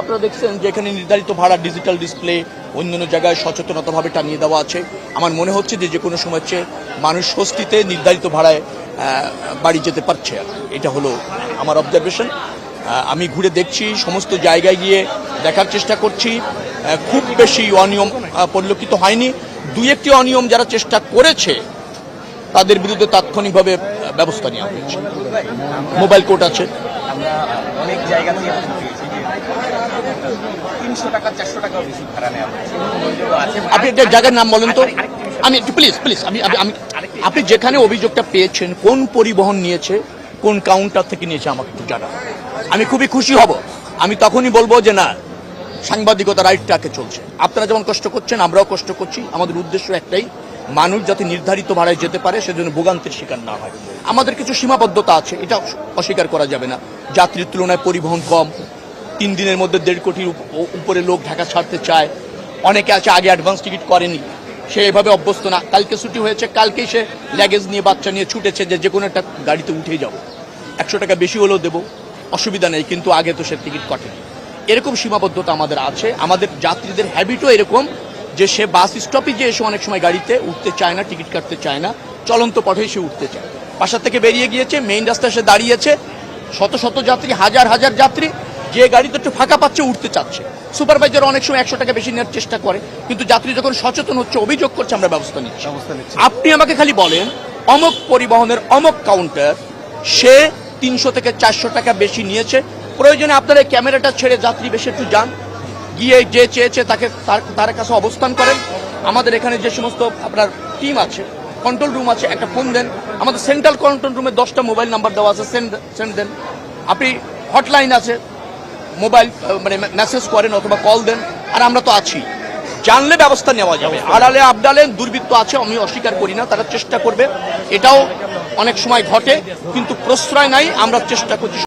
আপনারা দেখছেন যে এখানে নির্ধারিত ভাড়া ডিজিটাল ডিসপ্লে অন্যান্য জায়গায় সচেতনতাভাবে টানিয়ে দেওয়া আছে। আমার মনে হচ্ছে যে কোনো সময় হচ্ছে মানুষ স্বস্তিতে নির্ধারিত ভাড়ায় বাড়ি যেতে পারছে। এটা হলো আমার অবজারভেশন। আমি ঘুরে দেখছি, সমস্ত জায়গায় গিয়ে দেখার চেষ্টা করছি। খুব বেশি অনিয়ম পরিলক্ষিত হয়নি। দুই একটি অনিয়ম যারা চেষ্টা করেছে তাদের বিরুদ্ধে তাৎক্ষণিকভাবে ব্যবস্থা নেওয়া হয়েছে। মোবাইল কোর্ট আছে, আমরা অনেক জায়গা থেকে পেয়েছি যে 300 টাকা 400 টাকাও বেশি ভাড়া নেওয়া হচ্ছে। আপনি একটা জায়গার নাম বলেন তো। আমি একটু প্লিজ আমি আপনি যেখানে অভিযোগটা পেয়েছেন কোন পরিবহন নিয়েছে, কোন কাউন্টার থেকে নিয়েছে আমাকে একটু জানান। আমি খুবই খুশি হব। আমি তখনই বলবো যে না, সাংবাদিকতা রাইটটাকে চলছে। আপনারা যেমন কষ্ট করছেন আমরাও কষ্ট করছি। আমাদের উদ্দেশ্য একটাই, মানুষ যাতে নির্ধারিত ভাড়ায় যেতে পারে, সেজন্য ভোগান্তির শিকার না হয়। আমাদের কিছু সীমাবদ্ধতা আছে, এটা অস্বীকার করা যাবে না। যাত্রীর তুলনায় পরিবহন কম, 3 দিনের মধ্যে 1.5 কোটির উপরে লোক ঢাকা ছাড়তে চায়। অনেকে আছে আগে অ্যাডভান্স টিকিট করেনি, সে এভাবে অভ্যস্ত না। কালকে ছুটি হয়েছে, কালকেই সে লাগেজ নিয়ে বাচ্চা নিয়ে ছুটেছে যে কোনো একটা গাড়িতে উঠেই যাব, 100 টাকা বেশি হলেও দেবো, অসুবিধা নেই, কিন্তু আগে তো সে টিকিট কাটেনি। এরকম সীমাবদ্ধতা আমাদের আছে। আমাদের যাত্রীদের হ্যাবিটও এরকম যে সে বাস স্টপেজে এসে অনেক সময় গাড়িতে উঠতে চায় না, টিকিট কাটতে চায় না, চলন্ত পথেই সে উঠতে চায়। বাসা থেকে বেরিয়ে গিয়েছে, মেইন রাস্তায় সে দাঁড়িয়েছে, শত শত যাত্রী, হাজার হাজার যাত্রী, যে গাড়িতে একটু ফাঁকা পাচ্ছে উঠতে চাচ্ছে। সুপারভাইজার অনেক সময় 100 টাকা বেশি নেওয়ার চেষ্টা করে, কিন্তু যাত্রী যখন সচেতন হচ্ছে, অভিযোগ করছে, আমরা ব্যবস্থা নিচ্ছি। আপনি আমাকে খালি বলেন অমক পরিবহনের অমক কাউন্টার সে 300 থেকে 400 টাকা বেশি নিয়েছে, প্রয়োজনে আপনারা এই ক্যামেরাটা ছেড়ে যাত্রী বেশি একটু যান, গিয়ে যে চেয়েছে তাকে তার কাছে অবস্থান করেন। আমাদের এখানে যে সমস্ত আপনার টিম আছে, কন্ট্রোল রুম আছে, একটা ফোন দেন। আমাদের সেন্ট্রাল কন্ট্রোল রুমে 10টা মোবাইল নাম্বার দেওয়া আছে, সেন্ড দেন। আপনি হটলাইন আছে, মোবাইল মেসেজ করেন অথবা কল দেন, আর আমরা তো আছি। জানলে ব্যবস্থা নেওয়া যাবে। আড়ালে আবডালে দুর্বৃত্ত আছে, আমি অস্বীকার করি না, তারা চেষ্টা করবে, এটাও অনেক সময় ঘটে, কিন্তু প্রশ্রয় নাই। আমরা চেষ্টা করছি